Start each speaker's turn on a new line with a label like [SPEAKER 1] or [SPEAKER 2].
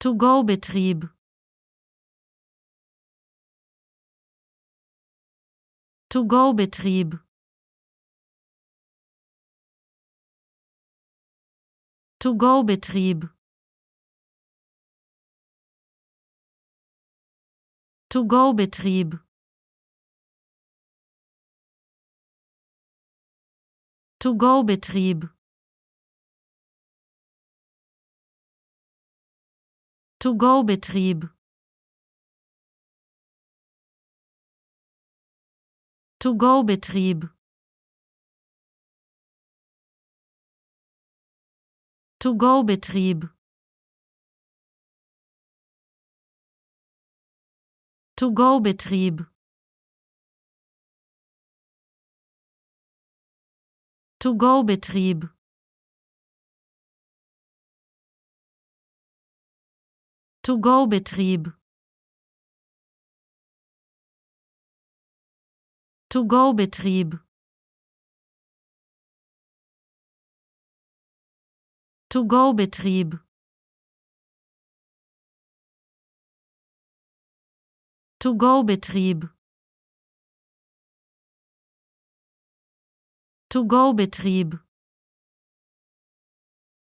[SPEAKER 1] To-Go-Betrieb. To-Go-Betrieb. To-Go-Betrieb. To-Go-Betrieb. To-Go-Betrieb. To-Go-Betrieb. To-Go-Betrieb. To-Go-Betrieb. To-Go-Betrieb. To-Go-Betrieb. To-Go-Betrieb. To-Go-Betrieb. To-Go-Betrieb. To-Go-Betrieb. To-Go-Betrieb.